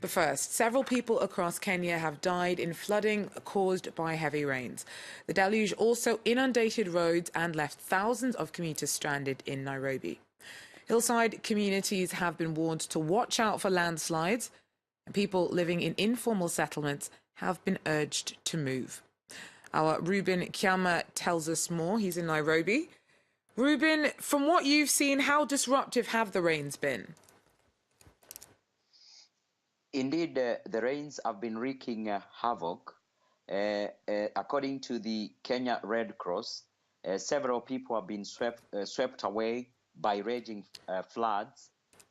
But first, several people across Kenya have died in flooding caused by heavy rains. The deluge also inundated roads and left thousands of commuters stranded in Nairobi. Hillside communities have been warned to watch out for landslides, and people living in informal settlements have been urged to move. Our Reuben Kiama tells us more. He's in Nairobi. Reuben, from what you've seen, how disruptive have the rains been? Indeed, the rains have been wreaking havoc. According to the Kenya Red Cross, several people have been swept away by raging floods,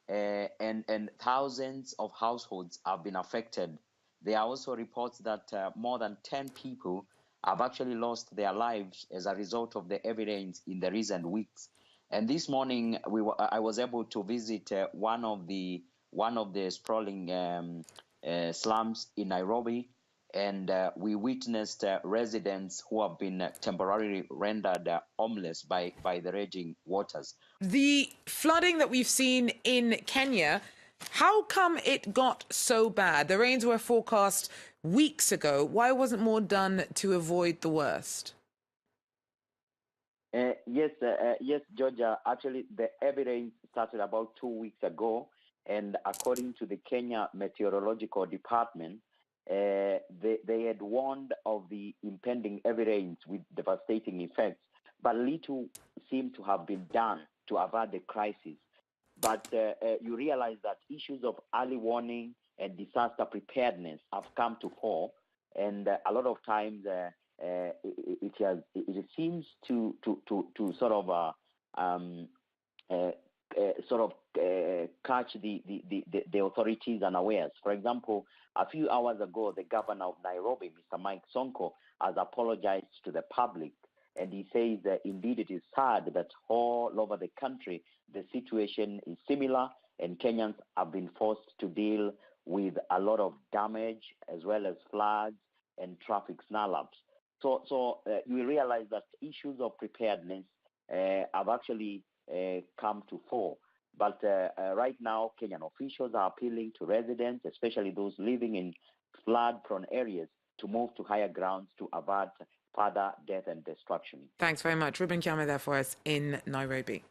and thousands of households have been affected. There are also reports that more than 10 people have actually lost their lives as a result of the heavy rains in the recent weeks. And this morning, I was able to visit one of the sprawling slums in Nairobi, and we witnessed residents who have been temporarily rendered homeless by the raging waters. The flooding that we've seen in Kenya, how come it got so bad? The rains were forecast weeks ago. Why wasn't more done to avoid the worst? Yes, Georgia. Actually, the heavy rain started about 2 weeks ago, and according to the Kenya Meteorological Department, they had warned of the impending heavy rains with devastating effects, but little seemed to have been done to avert the crisis. But you realize that issues of early warning and disaster preparedness have come to fore, and a lot of times it seems to sort of catch the authorities unawares. For example, a few hours ago, the governor of Nairobi, Mr. Mike Sonko, has apologized to the public, and he says that indeed it is sad that all over the country the situation is similar, and Kenyans have been forced to deal with a lot of damage as well as floods and traffic snarl-ups. So you realize that issues of preparedness have actually come to fore. But right now, Kenyan officials are appealing to residents, especially those living in flood-prone areas, to move to higher grounds to avert further death and destruction. Thanks very much. Reuben Kiama there for us in Nairobi.